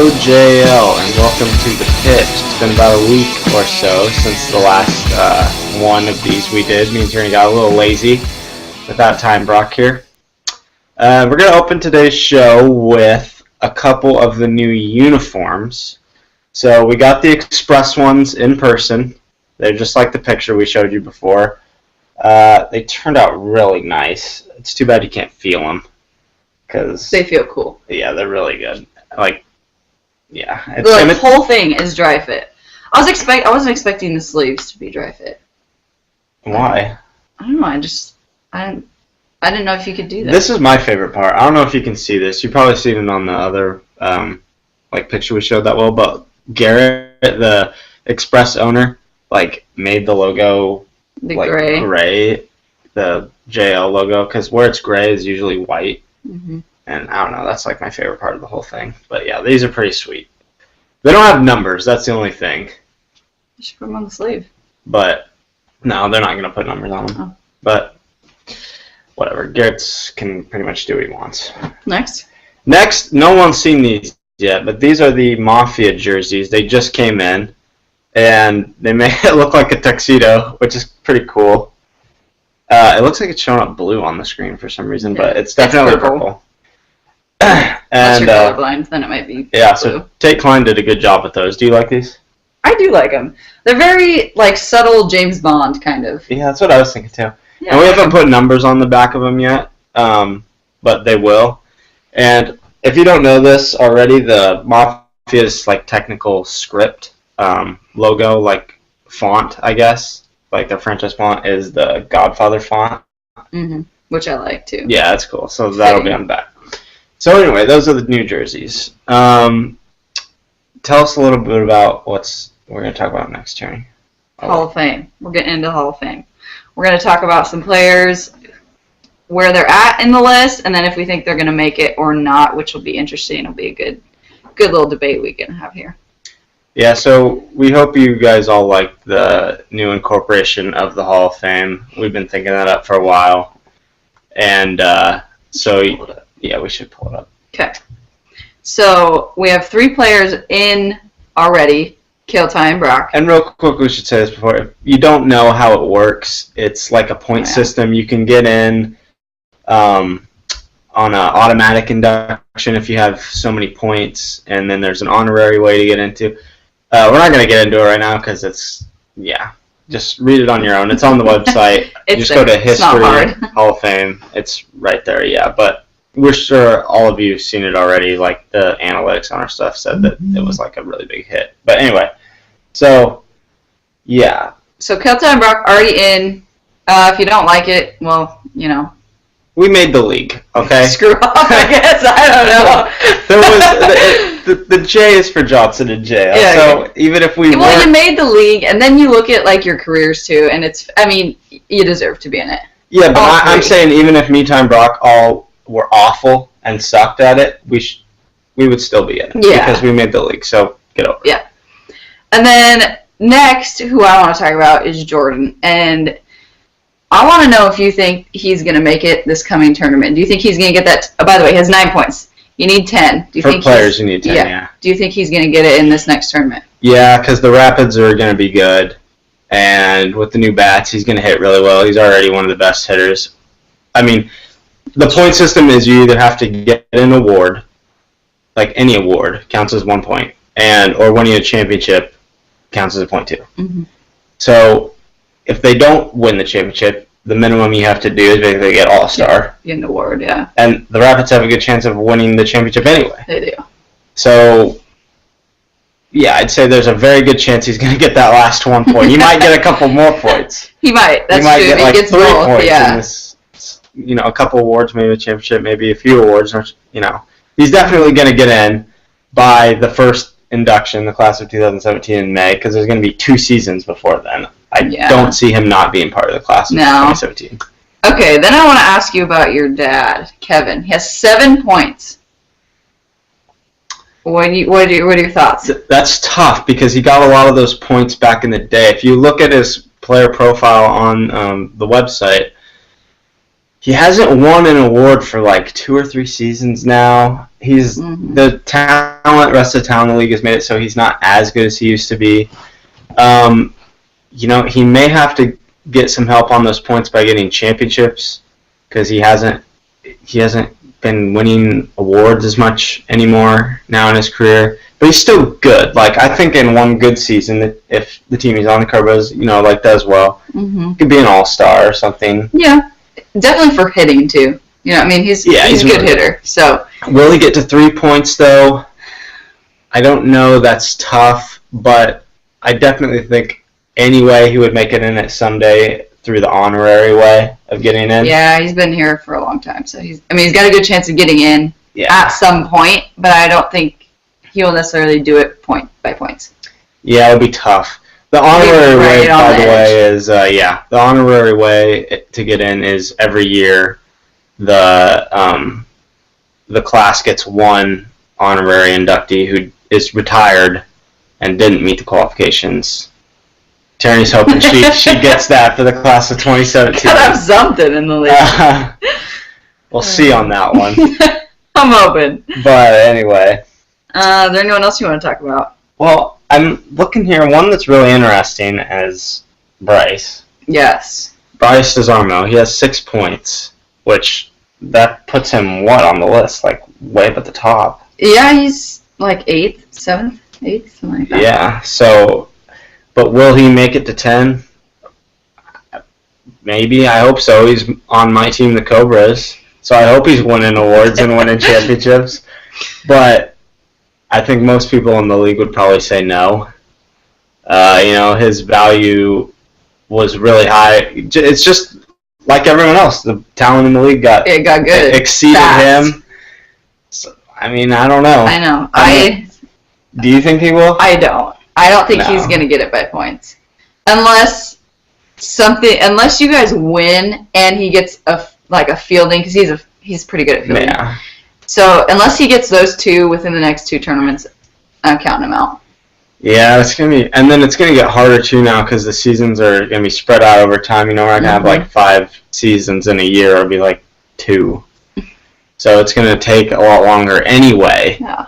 Hello JL and welcome to the Pitch. It's been about a week or so since the last one of these we did. Me and Tierney got a little lazy with that time, Brock here. We're going to open today's show with a couple of the new uniforms. So we got the Express ones in person. They're just like the picture we showed you before. They turned out really nice. It's too bad you can't feel them. Cause, they feel cool. Yeah, they're really good. The whole thing is dry fit. I wasn't expecting the sleeves to be dry fit. Why? I don't know. I didn't know if you could do that. This is my favorite part. I don't know if you can see this. You've probably seen it on the other picture we showed that well. But Garrett, the Express owner, made the logo gray, the JL logo, because where it's gray is usually white. Mm-hmm. And I don't know, that's my favorite part of the whole thing. But yeah, these are pretty sweet. They don't have numbers, that's the only thing. You should put them on the sleeve. But no, they're not going to put numbers on them. Oh. But whatever, Garrett can pretty much do what he wants. Next, no one's seen these yet, but these are the Mafia jerseys. They just came in, and they made it look like a tuxedo, which is pretty cool. It looks like it's showing up blue on the screen for some reason, but it's definitely purple. Unless you're colorblind, then it might be blue. So Tate Klein did a good job with those. Do you like these? I do like them. They're very, subtle James Bond, kind of. Yeah, that's what I was thinking, too. Yeah, and we haven't put numbers on the back of them yet, but they will. And if you don't know this already, the Mafia's, technical script logo, font, I guess, their franchise font is the Godfather font. Mm-hmm. Which I like, too. Yeah, that's cool. So that'll be on the back. So anyway, those are the new jerseys. Tell us a little bit about what we're going to talk about next, Tierney. Hall of Fame. We're getting into Hall of Fame. We're going to talk about some players, where they're at in the list, and then if we think they're going to make it or not, which will be interesting. It'll be a good little debate we can have here. Yeah, so we hope you guys all like the new incorporation of the Hall of Fame. We've been thinking that up for a while. And yeah, we should pull it up. Okay. So we have 3 players in already, Cale, Ty, and Brock. And real quick, we should say this before. If you don't know how it works, it's like a point system. You can get in on an automatic induction if you have so many points, and then there's an honorary way to get into. We're not going to get into it right now because just read it on your own. It's on the website. Just go to History, Hall of Fame. It's right there, yeah. But we're sure all of you have seen it already. The analytics on our stuff said that it was a really big hit. But anyway, so yeah. So Cale, Ty, and Brock already in. If you don't like it, well, we made the league, okay? Screw off, I guess. I don't know. The J is for Johnson and J. Yeah, so even if we you made the league, and then you look at your careers too, and you deserve to be in it. Yeah, but I'm saying even if me, Ty, and Brock all were awful and sucked at it, we would still be in it because we made the league. So get over it. Yeah. And then next, who I want to talk about is Jordan, and I want to know if you think he's going to make it this coming tournament. Do you think he's going to get that? Oh, by the way, he has 9 points. You need 10. Do you For think players, you need 10, yeah. Do you think he's going to get it in this next tournament? Yeah, because the Rapids are going to be good. And with the new bats, he's going to hit really well. He's already one of the best hitters. The point system is you either have to get an award, any award counts as 1 point, or winning a championship counts as a point too. Mm-hmm. So if they don't win the championship, the minimum you have to do is basically get All-Star. Get an award, yeah. And the Rapids have a good chance of winning the championship anyway. They do. So, yeah, I'd say there's a very good chance he's going to get that last 1 point. He might get a couple more points. He might. That's true. He Get 3 both, points yeah. in this, a couple awards, maybe a championship, maybe a few awards. He's definitely going to get in by the first induction, the class of 2017 in May, because there's going to be 2 seasons before then. I don't see him not being part of the class of 2017. Okay, then I want to ask you about your dad, Kevin. He has 7 points. What are your thoughts? That's tough because he got a lot of those points back in the day. If you look at his player profile on the website, he hasn't won an award for like 2 or 3 seasons now. He's the rest of the talent in the league has made it so he's not as good as he used to be. He may have to get some help on those points by getting championships because he hasn't been winning awards as much anymore now in his career. But he's still good. Like, I think in one good season, if the team he's on the cover does well, could be an all-star or something. Yeah, definitely for hitting too. He's a good hitter. So will he get to 3 points though? I don't know. That's tough, but I definitely think anyway he would make it in it someday through the honorary way of getting in. Yeah, he's been here for a long time, so he's got a good chance of getting in at some point, but I don't think he will necessarily do it point by points. Yeah, it would be tough. The honorary way, by the way, is the honorary way to get in is every year the class gets one honorary inductee who is retired and didn't meet the qualifications. Tierney's hoping she gets that for the class of 2017. Gotta have something in the league. We'll see on that one. I'm hoping. But anyway. Is there anyone else you want to talk about? Well, I'm looking here. One that's really interesting is Bryce. Yes. Bryce DeZarmo. He has 6 points, which that puts him, on the list? Like, way up at the top. Yeah, he's like 8th, 7th, 8th, something like that. Yeah, so, but will he make it to 10? Maybe. I hope so. He's on my team, the Cobras, so I hope he's winning awards and winning championships. But I think most people in the league would probably say no. His value was really high. It's just like everyone else. The talent in the league got good. Exceeded fast. Him. So, I don't know. I know. Do you think he will? I don't. I don't think he's going to get it by points. Unless you guys win and he gets a fielding, because he's pretty good at fielding. Yeah. So unless he gets those 2 within the next 2 tournaments, I'm counting him out. Yeah, it's gonna be, and then it's gonna get harder too now because the seasons are gonna be spread out over time. We're gonna have like 5 seasons in a year. It'll be like 2, so it's gonna take a lot longer anyway. Yeah.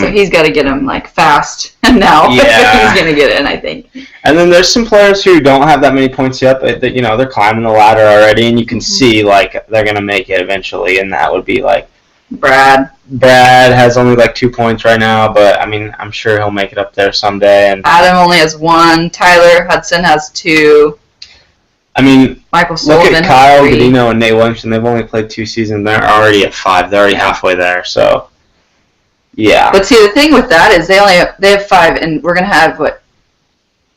So he's got to get him fast now. Yeah. He's gonna get it, I think. And then there's some players who don't have that many points yet, but they're climbing the ladder already, and you can see they're gonna make it eventually, and that would be Brad. Brad has only 2 points right now, but I'm sure he'll make it up there someday. And Adam only has 1. Tyler Hudson has 2. Michael Sullivan. Look at Kyle Godino and Nate Williamson. They've only played 2 seasons. They're already at 5. They're already halfway there. So, yeah. But see, the thing with that is they have 5, and we're gonna have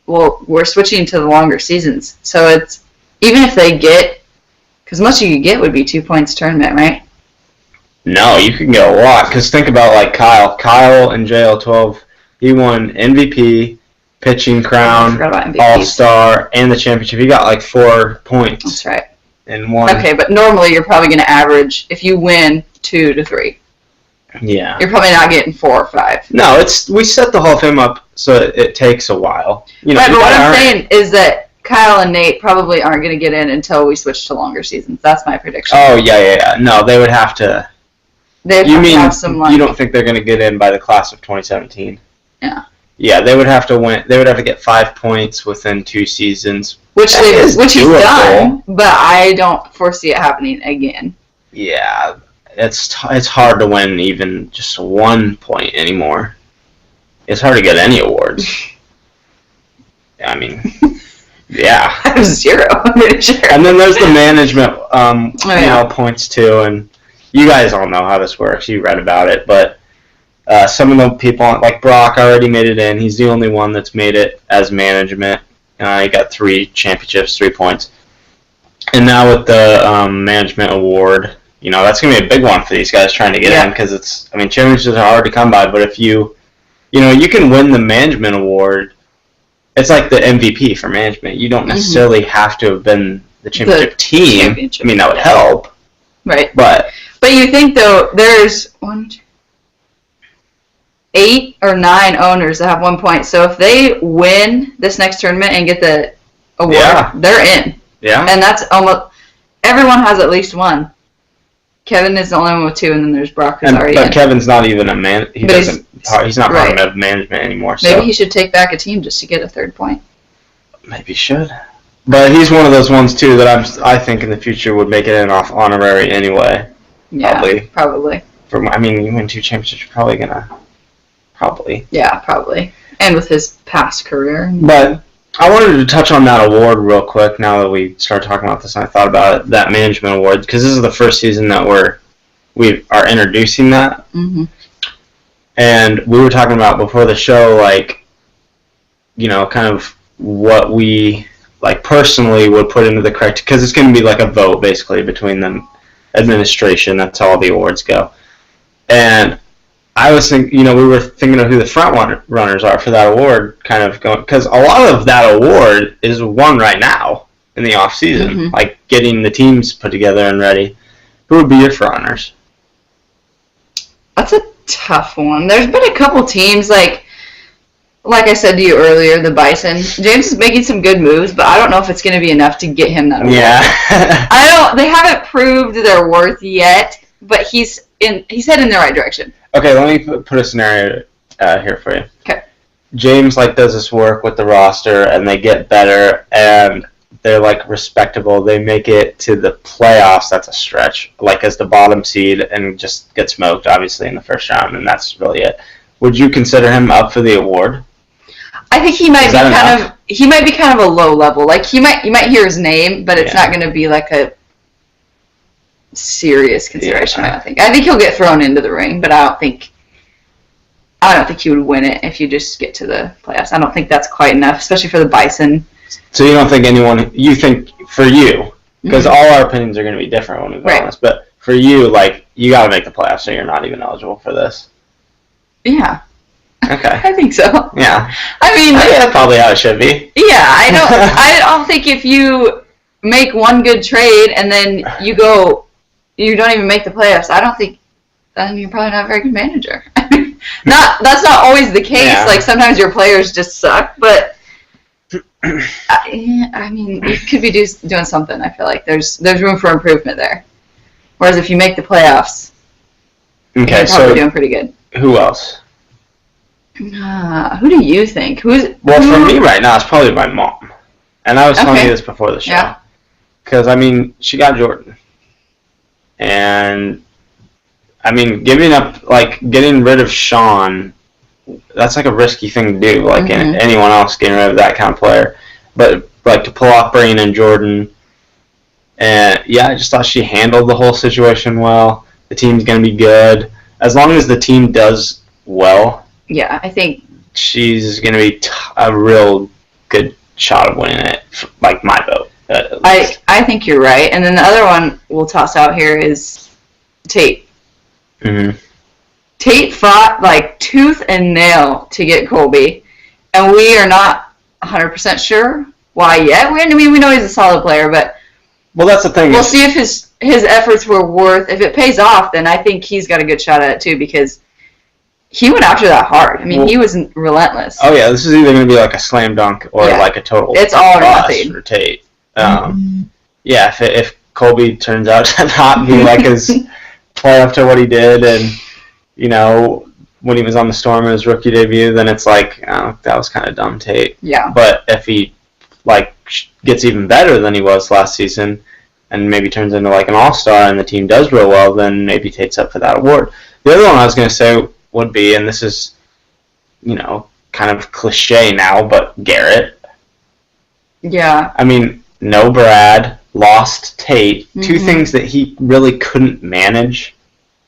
we're switching to the longer seasons. So it's even if they get, because most you could get would be 2 points tournament, right? No, you can get a lot. Because think about Kyle. Kyle in JL12, he won MVP, pitching crown, All-Star, and the championship. He got 4 points. That's right. In one. Okay, but normally you're probably going to average, if you win, 2 to 3. Yeah. You're probably not getting 4 or 5. No, we set the Hall of Fame up so it takes a while. Right, but what I'm saying is that Kyle and Nate probably aren't going to get in until we switch to longer seasons. That's my prediction. Oh, yeah. No, they would have to. Have some you don't think they're going to get in by the class of 2017? Yeah. Yeah, they would have to win. They would have to get 5 points within 2 seasons, which he's done. But I don't foresee it happening again. Yeah, it's hard to win even just 1 point anymore. It's hard to get any awards. Yeah. I have 0. I'm pretty sure. And then there's the management, points too, and you guys all know how this works. You read about it, but some of the people, like Brock, already made it in. He's the only one that's made it as management. He got 3 championships, 3 points. And now with the management award, that's going to be a big one for these guys trying to get in, because it's, championships are hard to come by, but if you can win the management award, it's like the MVP for management. You don't necessarily have to have been the championship team. That would help. Right. But you think, though, there's 8 or 9 owners that have 1 point. So if they win this next tournament and get the award, they're in. Yeah. And that's almost, everyone has at least one. Kevin is the only one with 2, and then there's Brock who's already in. But Kevin's not even a man. He's not part of management anymore. So. Maybe he should take back a team just to get a 3rd point. Maybe he should. But he's one of those ones too that I think in the future would make it an honorary anyway. Yeah, probably. You win 2 championships, you're probably gonna. Probably. Yeah, probably. And with his past career. But I wanted to touch on that award real quick now that we started talking about this and I thought about it, that management award, because this is the first season that we are introducing that. Mm-hmm. And we were talking about before the show, kind of what we, personally would put into the correct, because it's going to be like a vote, basically, between the administration. That's how all the awards go. And I was thinking, we were thinking of who the front runners are for that award, kind of going, because a lot of that award is won right now in the off season, like getting the teams put together and ready. Who would be your front runners? That's a tough one. There's been a couple teams like I said to you earlier, the Bison. James is making some good moves, but I don't know if it's going to be enough to get him that award. Yeah. They haven't proved their worth yet, but he's heading in the right direction. Okay, let me put a scenario here for you. Okay. James does this work with the roster, and they get better, and they're respectable. They make it to the playoffs. That's a stretch, as the bottom seed, and just get smoked, obviously, in the first round, and that's really it. Would you consider him up for the award? I think he might be kind of a low level. You might hear his name, but it's not going to be a serious consideration. Yeah. I think he'll get thrown into the ring, but I don't think he would win it if you just get to the playoffs. I don't think that's quite enough, especially for the Bison. So you don't think you think for you, because all our opinions are going to be different when we go on this, but for you, you got to make the playoffs, so you're not even eligible for this. Yeah. Okay. I think so. Yeah. That's probably how it should be. Yeah, I don't think if you make one good trade and then you don't even make the playoffs, I don't think then you're probably not a very good manager. That's not always the case. Yeah. Sometimes your players just suck, but you could be doing something. I feel like there's room for improvement there. Whereas if you make the playoffs, you're probably doing pretty good. Who else? Who do you think? For me right now, it's probably my mom. And I was telling you this before the show. Yeah. Because, she got Jordan. And, getting rid of Sean, that's a risky thing to do. Anyone else getting rid of that kind of player. But, to pull off bringing in Jordan. And, I just thought she handled the whole situation well. The team's going to be good. As long as the team does well. Yeah, I think she's going to be a real good shot of winning it, my vote. I think you're right. And then the other one we'll toss out here is Tate. Mm-hmm. Tate fought tooth and nail to get Colby, and we are not 100% sure why yet. We know he's a solid player, but that's the thing. We'll see if his efforts were worth. If it pays off, then I think he's got a good shot at it too, because he went after that hard. He was relentless. Oh yeah, this is either going to be a slam dunk or a total. It's all or nothing for Tate. Yeah, if Colby turns out to not be his play up to what he did, and when he was on the Storm in his rookie debut, then it's that was kind of dumb, Tate. Yeah. But if he gets even better than he was last season, and maybe turns into an all-star, and the team does real well, then maybe Tate's up for that award. The other one I was going to say would be, and this is, kind of cliche now, but Garrett. Yeah. No Brad, lost Tate, two things that he really couldn't manage.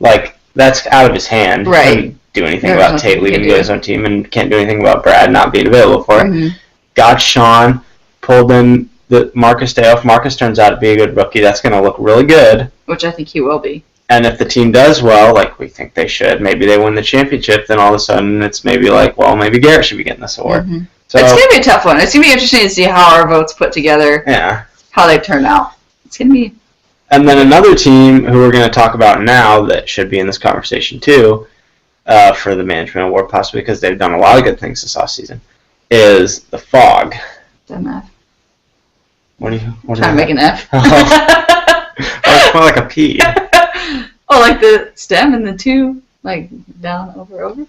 That's out of his hand. Right. He couldn't do anything about Tate leaving to go his own team, and can't do anything about Brad not being available for it. Got Sean, pulled in the Marcus Day off. Marcus turns out to be a good rookie. That's going to look really good. Which I think he will be. And if the team does well, we think they should, maybe they win the championship, then all of a sudden it's maybe maybe Garrett should be getting this award. So, it's going to be a tough one. It's going to be interesting to see how our votes put together. Yeah. How they turn out. It's going to be... And then another team who we're going to talk about now that should be in this conversation too, for the management award, possibly because they've done a lot of good things this offseason, is the Fog. Dumb F. What are you... Trying to make an F. looks more like a P. Oh, like the stem and the two, like down, over.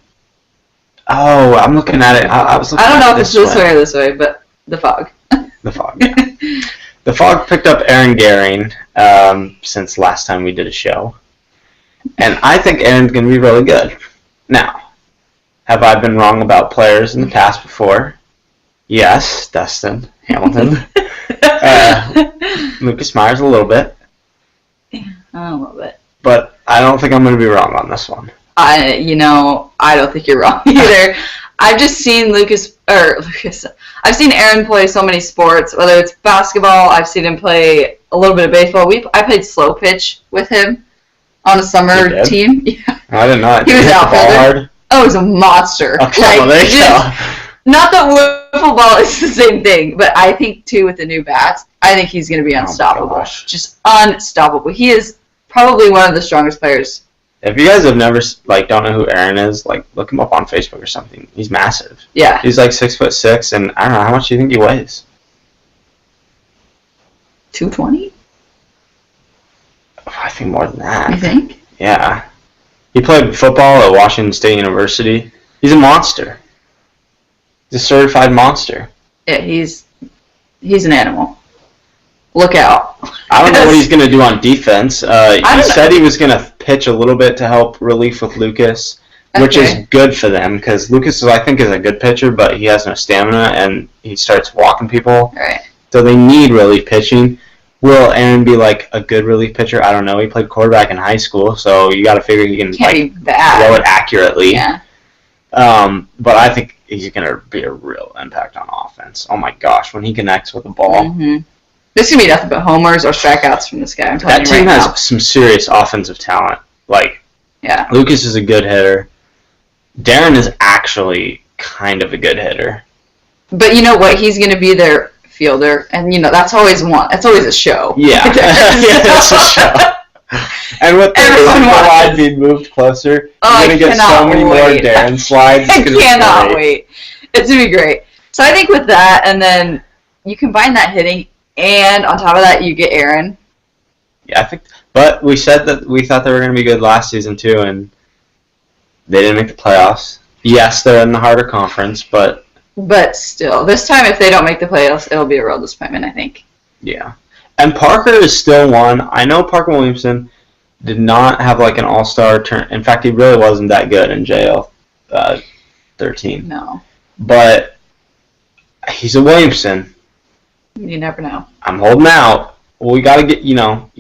Oh, I'm looking at it. I was looking I don't know at if it's this way or this way, but the fog. The fog. Yeah. The fog picked up Aaron Gehring since last time we did a show, and I think Aaron's going to be really good. Now, have I been wrong about players in the past before? Yes, Dustin Hamilton. Lucas Myers a little bit. Yeah, a little bit. But I don't think I'm going to be wrong on this one. I don't think you're wrong either. I've just seen I've seen Aaron play so many sports, whether it's basketball, I've seen him play a little bit of baseball. I played slow pitch with him on a summer team. Yeah. I didn't know. He was outfielder. Oh, he was a monster. Okay, well, there you go. Not that wiffle ball is the same thing, but I think, too, with the new bats, I think he's going to be unstoppable. Oh, just unstoppable. He is probably one of the strongest players. If you guys have never, don't know who Aaron is, look him up on Facebook or something. He's massive. Yeah. He's 6'6", and I don't know, how much do you think he weighs? 220? I think more than that. You think? Yeah. He played football at Washington State University. He's a monster. He's a certified monster. Yeah, he's an animal. Look out. I don't know what he's going to do on defense. He said he was going to pitch a little bit to help relief with Lucas, which is good for them because Lucas, I think, is a good pitcher, but he has no stamina, and he starts walking people. Right. So they need relief pitching. Will Aaron be a good relief pitcher? I don't know. He played quarterback in high school, so you got to figure he can throw it accurately. Yeah. But I think he's going to be a real impact on offense. Oh my gosh, when he connects with the ball. Mm-hmm. This is going to be nothing but homers or strikeouts from this guy. I'm telling that you team right has now. some serious offensive talent. Yeah. Lucas is a good hitter. Darren is actually kind of a good hitter. But you know what? He's going to be their fielder, and that's always a show. Yeah. It's a show. And with the line being moved closer, you're going to get so many more Darren slides. I cannot wait. It's going to be great. So I think with that, and then you combine that hitting, and on top of that, you get Aaron. Yeah, I think. But we said that we thought they were going to be good last season too, and they didn't make the playoffs. Yes, they're in the harder conference, but still, this time if they don't make the playoffs, it'll be a real disappointment, I think. Yeah, and Parker is still one. I know Parker Williamson did not have an all-star turn. In fact, he really wasn't that good in JL 13. No, but he's a Williamson. You never know. I'm holding out. Well, we got to get, you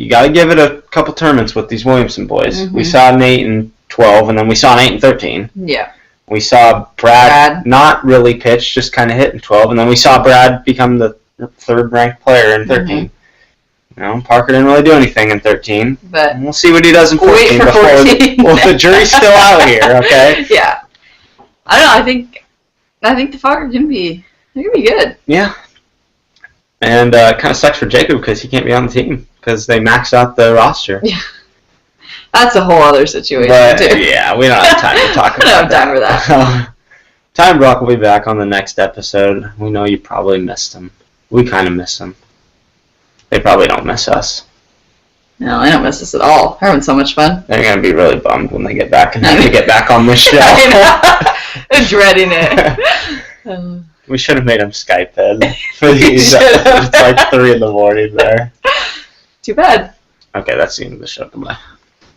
got to give it a couple tournaments with these Williamson boys. Mm-hmm. We saw an 8 and 12, and then we saw an 8 and 13. Yeah. We saw Brad not really pitch, just kind of hit in 12, and then we saw Brad become the third-ranked player in 13. Mm-hmm. Parker didn't really do anything in 13. But we'll see what he does in 14. Wait for 14. Well, the jury's still out here, okay? Yeah. I don't know. I think the Fog are going to be good. Yeah. And it kind of sucks for Jacob because he can't be on the team because they maxed out the roster. Yeah. That's a whole other situation, too. Yeah, we don't have time to talk about that. We don't have time for that. Time Brock will be back on the next episode. We know you probably missed him. We kind of miss him. They probably don't miss us. No, they don't miss us at all. We're having so much fun. They're going to be really bummed when they get back and have to get back on this show. They're dreading it. We should have made him Skype in for these. It's 3 in the morning there. Too bad. Okay, that's the end of the show. Goodbye.